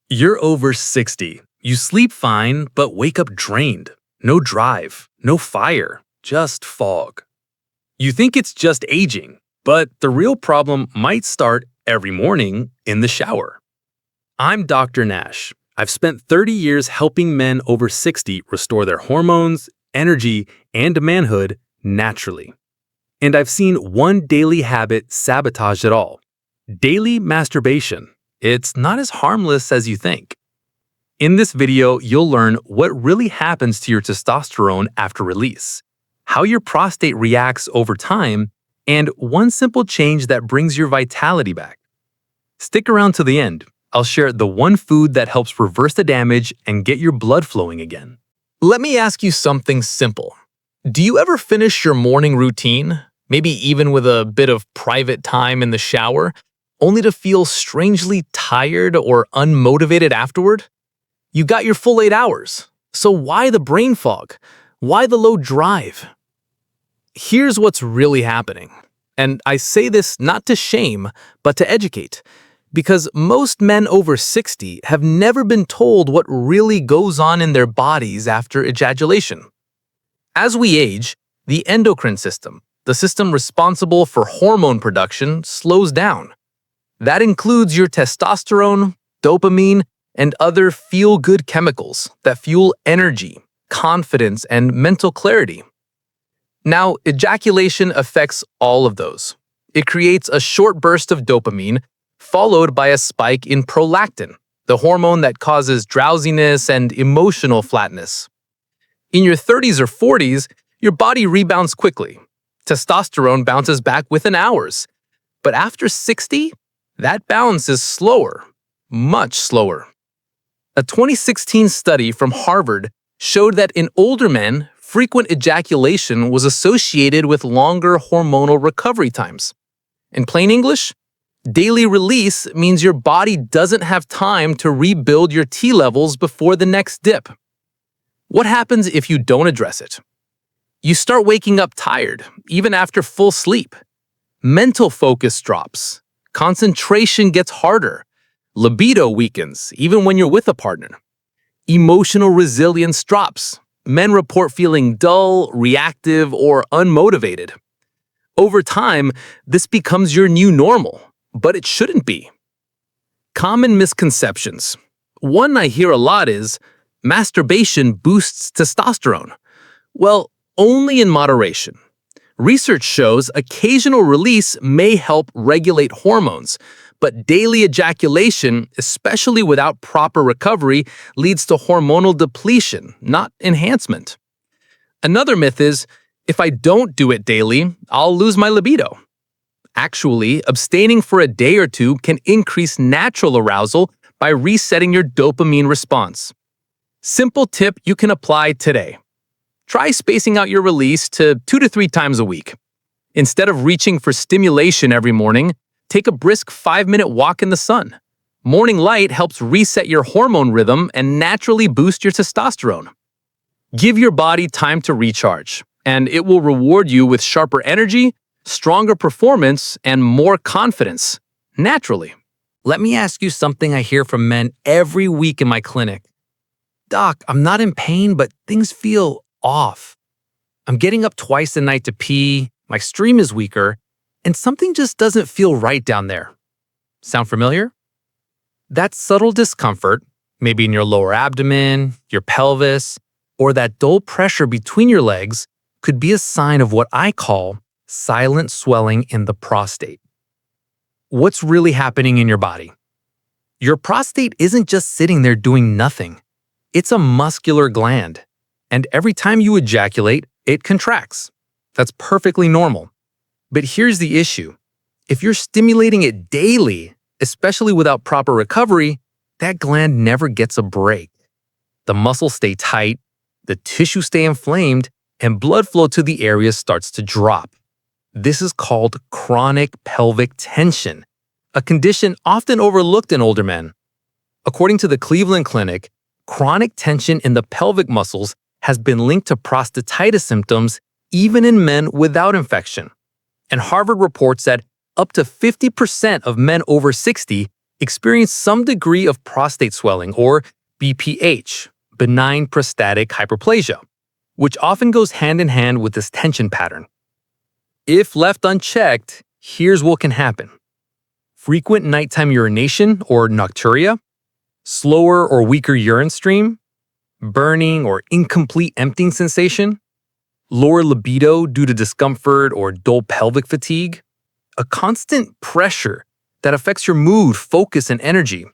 You're over 60. You sleep fine, but wake up drained. No drive, no fire, just fog. You think it's just aging, but the real problem might start every morning in the shower. I'm Dr. Nash. I've spent 30 years helping men over 60 restore their hormones, energy, and manhood naturally. And I've seen one daily habit sabotage it all. Daily masturbation. It's not as harmless as you think. In this video, you'll learn what really happens to your testosterone after release, how your prostate reacts over time, and one simple change that brings your vitality back. Stick around to the end. I'll share the one food that helps reverse the damage and get your blood flowing again. Let me ask you something simple. Do you ever finish your morning routine, maybe even with a bit of private time in the shower, only to feel strangely tired or unmotivated afterward? You got your full 8 hours, so why the brain fog? Why the low drive? Here's what's really happening, and I say this not to shame, but to educate, because most men over 60 have never been told what really goes on in their bodies after ejaculation. As we age, the endocrine system, the system responsible for hormone production, slows down. That includes your testosterone, dopamine, and other feel-good chemicals that fuel energy, confidence, and mental clarity. Now, ejaculation affects all of those. It creates a short burst of dopamine, followed by a spike in prolactin, the hormone that causes drowsiness and emotional flatness. In your 30s or 40s, your body rebounds quickly. Testosterone bounces back within hours. But after 60, that bounce is slower, much slower. A 2016 study from Harvard showed that in older men, frequent ejaculation was associated with longer hormonal recovery times. In plain English, daily release means your body doesn't have time to rebuild your T levels before the next dip. What happens if you don't address it? You start waking up tired, even after full sleep. Mental focus drops. Concentration gets harder. Libido weakens, even when you're with a partner. Emotional resilience drops. Men report feeling dull, reactive, or unmotivated. Over time, this becomes your new normal, but it shouldn't be. Common misconceptions. One I hear a lot is, masturbation boosts testosterone. Well, only in moderation. Research shows occasional release may help regulate hormones, but daily ejaculation, especially without proper recovery, leads to hormonal depletion, not enhancement. Another myth is, if I don't do it daily, I'll lose my libido. Actually, abstaining for a day or two can increase natural arousal by resetting your dopamine response. Simple tip you can apply today. Try spacing out your release to 2 to 3 times a week. Instead of reaching for stimulation every morning, take a brisk 5-minute walk in the sun. Morning light helps reset your hormone rhythm and naturally boost your testosterone. Give your body time to recharge, and it will reward you with sharper energy, stronger performance, and more confidence, naturally. Let me ask you something I hear from men every week in my clinic. Doc, I'm not in pain, but things feel off. I'm getting up twice a night to pee, my stream is weaker, and something just doesn't feel right down there. Sound familiar? That subtle discomfort, maybe in your lower abdomen, your pelvis, or that dull pressure between your legs, could be a sign of what I call silent swelling in the prostate. What's really happening in your body? Your prostate isn't just sitting there doing nothing. It's a muscular gland. And every time you ejaculate, it contracts. That's perfectly normal. But here's the issue. If you're stimulating it daily, especially without proper recovery, that gland never gets a break. The muscles stay tight, the tissue stay inflamed, and blood flow to the area starts to drop. This is called chronic pelvic tension, a condition often overlooked in older men. According to the Cleveland Clinic, chronic tension in the pelvic muscles has been linked to prostatitis symptoms even in men without infection. And Harvard reports that up to 50% of men over 60 experience some degree of prostate swelling or BPH, benign prostatic hyperplasia, which often goes hand in hand with this tension pattern. If left unchecked, here's what can happen. Frequent nighttime urination or nocturia, slower or weaker urine stream, burning or incomplete emptying sensation, lower libido due to discomfort or dull pelvic fatigue, a constant pressure that affects your mood, focus, and energy.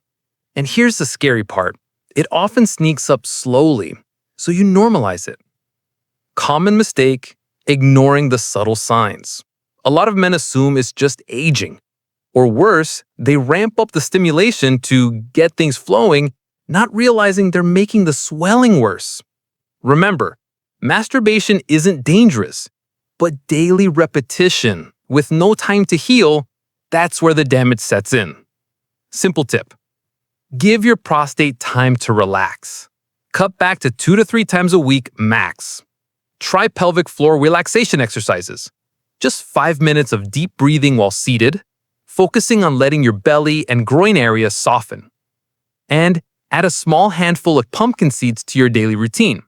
And here's the scary part. It often sneaks up slowly, so you normalize it. Common mistake, ignoring the subtle signs. A lot of men assume it's just aging. Or worse, they ramp up the stimulation to get things flowing, not realizing they're making the swelling worse. Remember, masturbation isn't dangerous, but daily repetition with no time to heal, that's where the damage sets in. Simple tip. Give your prostate time to relax. Cut back to 2 to 3 times a week max. Try pelvic floor relaxation exercises. Just 5 minutes of deep breathing while seated, focusing on letting your belly and groin area soften. And add a small handful of pumpkin seeds to your daily routine,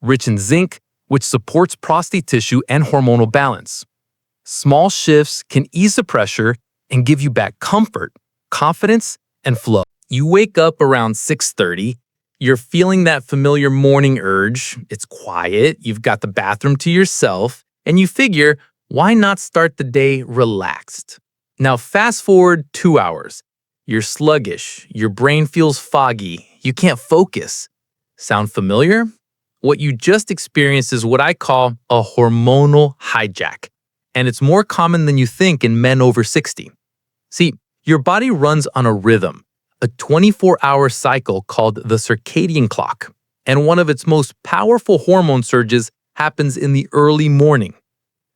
rich in zinc, which supports prostate tissue and hormonal balance. Small shifts can ease the pressure and give you back comfort, confidence, and flow. You wake up around 6:30, you're feeling that familiar morning urge, it's quiet, you've got the bathroom to yourself, and you figure, why not start the day relaxed? Now fast forward 2 hours. You're sluggish, your brain feels foggy, you can't focus. Sound familiar? What you just experienced is what I call a hormonal hijack, and it's more common than you think in men over 60. See, your body runs on a rhythm, a 24-hour cycle called the circadian clock, and one of its most powerful hormone surges happens in the early morning.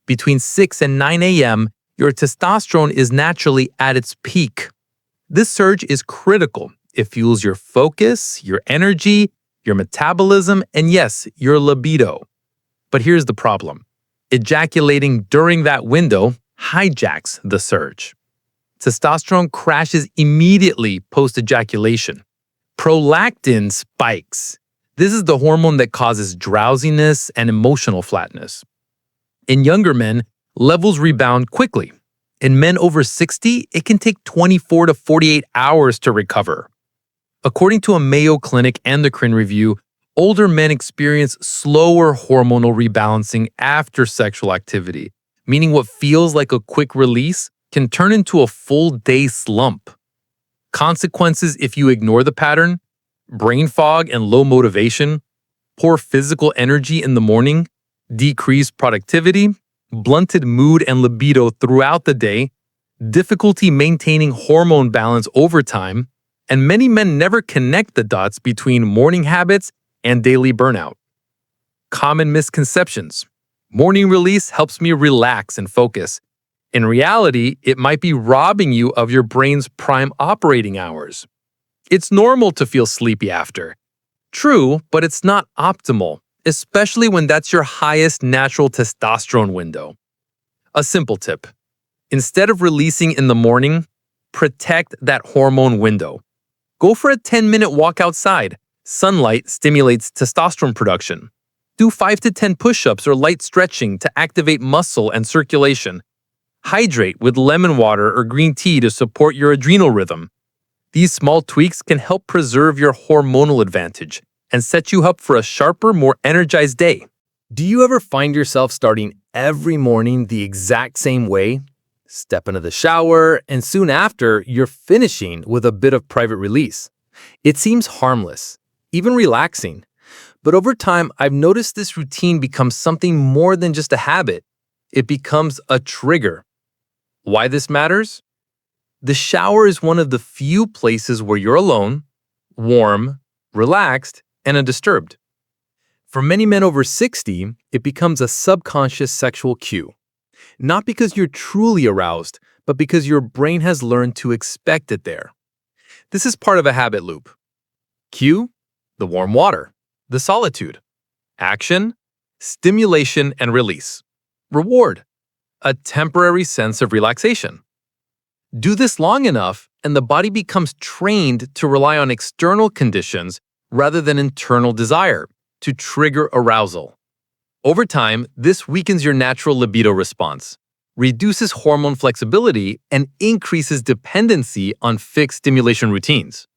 Between 6 and 9 a.m., your testosterone is naturally at its peak. This surge is critical. It fuels your focus, your energy, your metabolism, and yes, your libido. But here's the problem. Ejaculating during that window hijacks the surge. Testosterone crashes immediately post-ejaculation. Prolactin spikes. This is the hormone that causes drowsiness and emotional flatness. In younger men, levels rebound quickly. In men over 60, it can take 24 to 48 hours to recover. According to a Mayo Clinic endocrine review, older men experience slower hormonal rebalancing after sexual activity, meaning what feels like a quick release can turn into a full-day slump. Consequences if you ignore the pattern: brain fog and low motivation, poor physical energy in the morning, decreased productivity, blunted mood and libido throughout the day, difficulty maintaining hormone balance over time, and many men never connect the dots between morning habits and daily burnout. Common misconceptions. Morning release helps me relax and focus. In reality, it might be robbing you of your brain's prime operating hours. It's normal to feel sleepy after. True, but it's not optimal, especially when that's your highest natural testosterone window. A simple tip. Instead of releasing in the morning, protect that hormone window. Go for a 10-minute walk outside. Sunlight stimulates testosterone production. Do 5 to 10 push-ups or light stretching to activate muscle and circulation. Hydrate with lemon water or green tea to support your adrenal rhythm. These small tweaks can help preserve your hormonal advantage and set you up for a sharper, more energized day. Do you ever find yourself starting every morning the exact same way? Step into the shower, and soon after, you're finishing with a bit of private release. It seems harmless, even relaxing. But over time, I've noticed this routine becomes something more than just a habit. It becomes a trigger. Why this matters? The shower is one of the few places where you're alone, warm, relaxed, and undisturbed. For many men over 60, it becomes a subconscious sexual cue. Not because you're truly aroused, but because your brain has learned to expect it there. This is part of a habit loop. Cue, the warm water, the solitude. Action, stimulation and release. Reward, a temporary sense of relaxation. Do this long enough, and the body becomes trained to rely on external conditions rather than internal desire to trigger arousal. Over time, this weakens your natural libido response, reduces hormone flexibility, and increases dependency on fixed stimulation routines.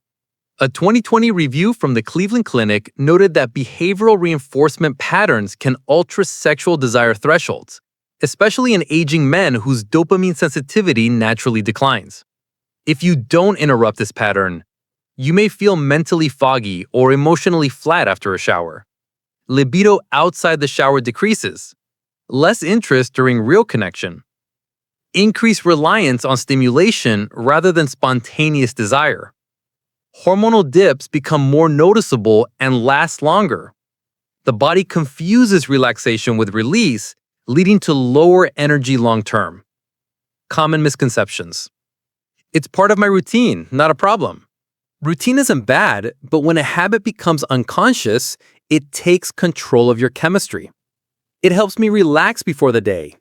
A 2020 review from the Cleveland Clinic noted that behavioral reinforcement patterns can alter sexual desire thresholds, especially in aging men whose dopamine sensitivity naturally declines. If you don't interrupt this pattern, you may feel mentally foggy or emotionally flat after a shower. Libido outside the shower decreases. Less interest during real connection. Increased reliance on stimulation rather than spontaneous desire. Hormonal dips become more noticeable and last longer. The body confuses relaxation with release, leading to lower energy long-term. Common misconceptions. It's part of my routine, not a problem. Routine isn't bad, but when a habit becomes unconscious, it takes control of your chemistry. It helps me relax before the day.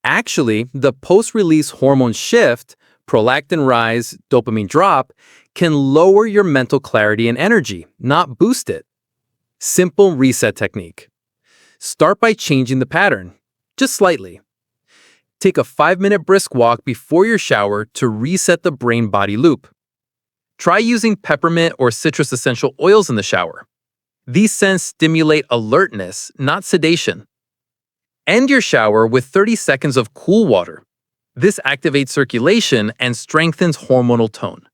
Actually, the post-release hormone shift, prolactin rise, dopamine drop, can lower your mental clarity and energy, not boost it. Simple reset technique. Start by changing the pattern, just slightly. Take a 5-minute brisk walk before your shower to reset the brain-body loop. Try using peppermint or citrus essential oils in the shower. These scents stimulate alertness, not sedation. End your shower with 30 seconds of cool water. This activates circulation and strengthens hormonal tone.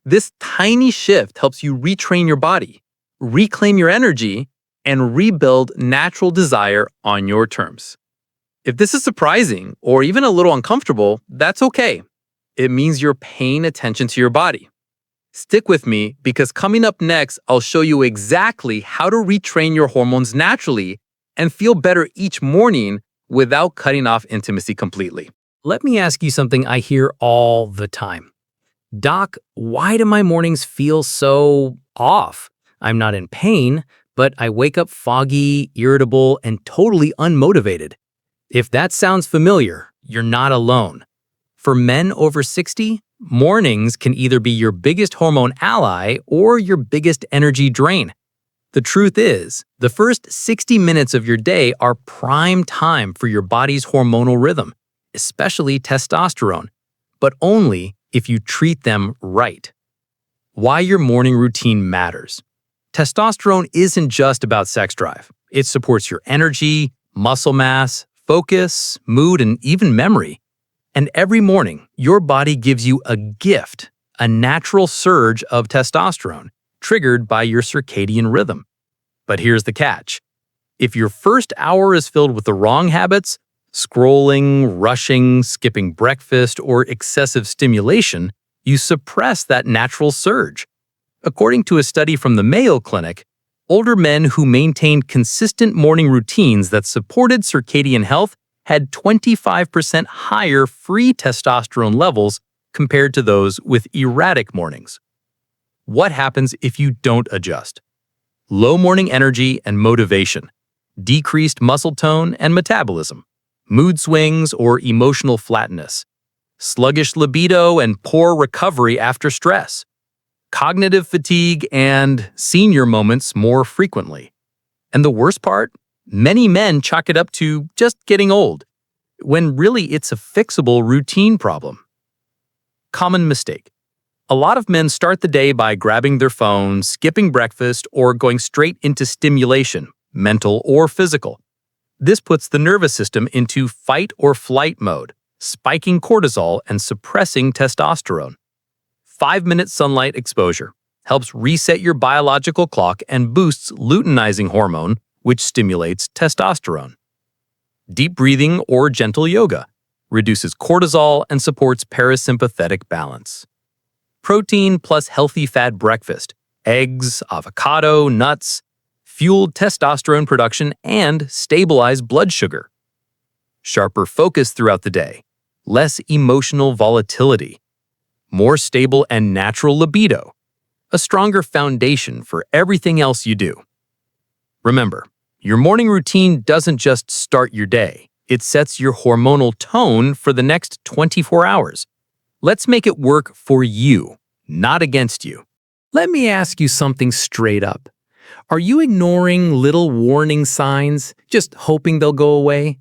This tiny shift helps you retrain your body, reclaim your energy, and rebuild natural desire on your terms. If this is surprising or even a little uncomfortable, that's okay. It means you're paying attention to your body. Stick with me because coming up next, I'll show you exactly how to retrain your hormones naturally and feel better each morning without cutting off intimacy completely. Let me ask you something I hear all the time. Doc, why do my mornings feel so off? I'm not in pain, but I wake up foggy, irritable, and totally unmotivated. If that sounds familiar, you're not alone. For men over 60, mornings can either be your biggest hormone ally or your biggest energy drain. The truth is, the first 60 minutes of your day are prime time for your body's hormonal rhythm, especially testosterone, but only if you treat them right. Why your morning routine matters. Testosterone isn't just about sex drive. It supports your energy, muscle mass, focus, mood, and even memory. And every morning, your body gives you a gift, a natural surge of testosterone, triggered by your circadian rhythm. But here's the catch. If your first hour is filled with the wrong habits, scrolling, rushing, skipping breakfast, or excessive stimulation, you suppress that natural surge. According to a study from the Mayo Clinic, older men who maintained consistent morning routines that supported circadian health had 25% higher free testosterone levels compared to those with erratic mornings. What happens if you don't adjust? Low morning energy and motivation, decreased muscle tone and metabolism, mood swings or emotional flatness, sluggish libido and poor recovery after stress, cognitive fatigue and senior moments more frequently. And the worst part? Many men chalk it up to just getting old, when really it's a fixable routine problem. Common mistake. A lot of men start the day by grabbing their phone, skipping breakfast, or going straight into stimulation, mental or physical. This puts the nervous system into fight or flight mode, spiking cortisol and suppressing testosterone. 5-minute sunlight exposure helps reset your biological clock and boosts luteinizing hormone, which stimulates testosterone. Deep breathing or gentle yoga reduces cortisol and supports parasympathetic balance. Protein plus healthy fat breakfast, eggs, avocado, nuts, fueled testosterone production and stabilize blood sugar. Sharper focus throughout the day, less emotional volatility, more stable and natural libido, a stronger foundation for everything else you do. Remember, your morning routine doesn't just start your day, it sets your hormonal tone for the next 24 hours. Let's make it work for you, not against you. Let me ask you something straight up. Are you ignoring little warning signs, just hoping they'll go away?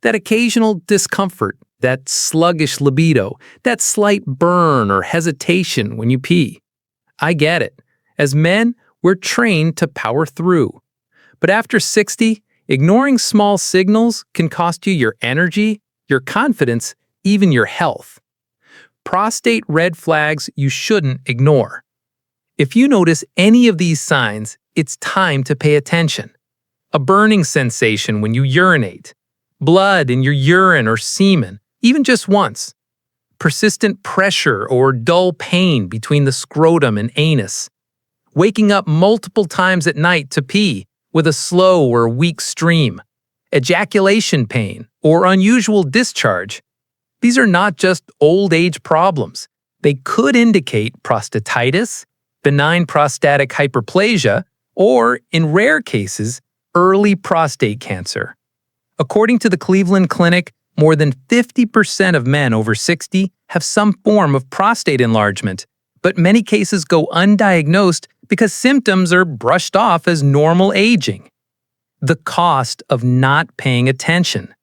That occasional discomfort, that sluggish libido, that slight burn or hesitation when you pee. I get it. As men, we're trained to power through. But after 60, ignoring small signals can cost you your energy, your confidence, even your health. Prostate red flags you shouldn't ignore. If you notice any of these signs, it's time to pay attention. A burning sensation when you urinate, blood in your urine or semen, even just once. Persistent pressure or dull pain between the scrotum and anus. Waking up multiple times at night to pee with a slow or weak stream. Ejaculation pain or unusual discharge. These are not just old age problems. They could indicate prostatitis, benign prostatic hyperplasia, or, in rare cases, early prostate cancer. According to the Cleveland Clinic, more than 50% of men over 60 have some form of prostate enlargement, but many cases go undiagnosed because symptoms are brushed off as normal aging. The cost of not paying attention.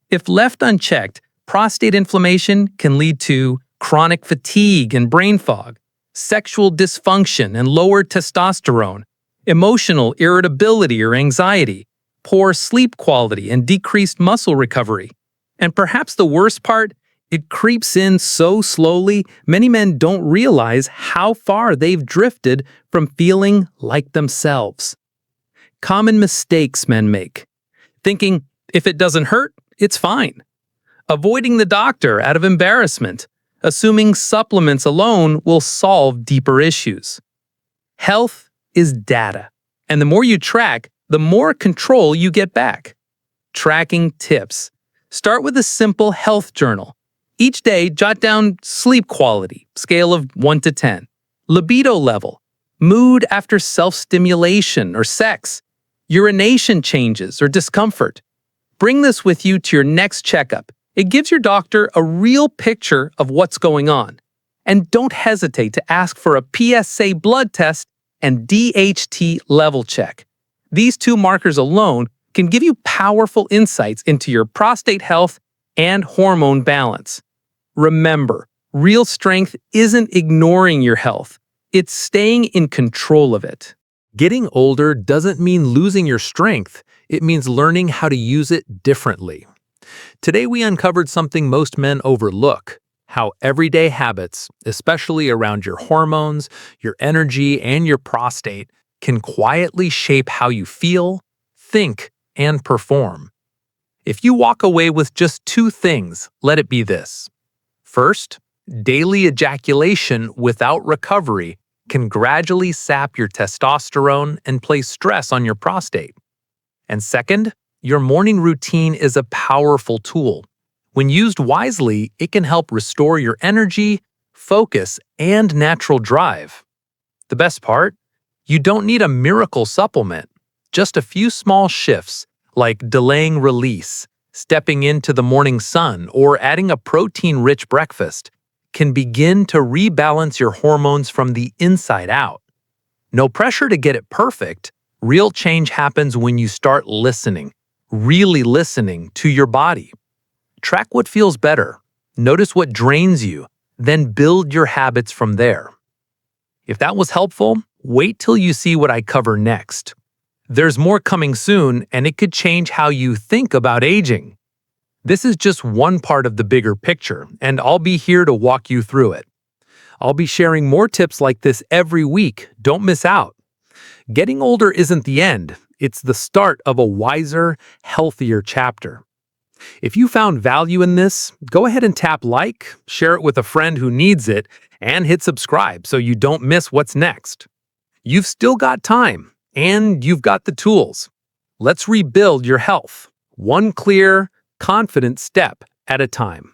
If left unchecked, prostate inflammation can lead to chronic fatigue and brain fog, sexual dysfunction and lower testosterone, emotional irritability or anxiety, poor sleep quality and decreased muscle recovery. And perhaps the worst part, it creeps in so slowly, many men don't realize how far they've drifted from feeling like themselves. Common mistakes men make. Thinking, if it doesn't hurt, it's fine. Avoiding the doctor out of embarrassment. Assuming supplements alone will solve deeper issues. Health is data, and the more you track, the more control you get back. Tracking tips. Start with a simple health journal. Each day, jot down sleep quality, scale of 1 to 10, libido level, mood after self-stimulation or sex, urination changes or discomfort. Bring this with you to your next checkup. It gives your doctor a real picture of what's going on. And don't hesitate to ask for a PSA blood test and DHT level check. These two markers alone can give you powerful insights into your prostate health and hormone balance. Remember, real strength isn't ignoring your health. It's staying in control of it. Getting older doesn't mean losing your strength. It means learning how to use it differently. Today we uncovered something most men overlook: how everyday habits, especially around your hormones, your energy, and your prostate, can quietly shape how you feel, think, and perform. If you walk away with just 2 things, let it be this. First, daily ejaculation without recovery can gradually sap your testosterone and place stress on your prostate. And second, your morning routine is a powerful tool. When used wisely, it can help restore your energy, focus, and natural drive. The best part? You don't need a miracle supplement. Just a few small shifts, like delaying release, stepping into the morning sun, or adding a protein-rich breakfast, can begin to rebalance your hormones from the inside out. No pressure to get it perfect. Real change happens when you start listening, really listening to your body. Track what feels better, notice what drains you, then build your habits from there. If that was helpful, wait till you see what I cover next. There's more coming soon, and it could change how you think about aging. This is just one part of the bigger picture, and I'll be here to walk you through it. I'll be sharing more tips like this every week. Don't miss out. Getting older isn't the end. It's the start of a wiser, healthier chapter. If you found value in this, go ahead and tap like, share it with a friend who needs it, and hit subscribe so you don't miss what's next. You've still got time, and you've got the tools. Let's rebuild your health, one clear, confident step at a time.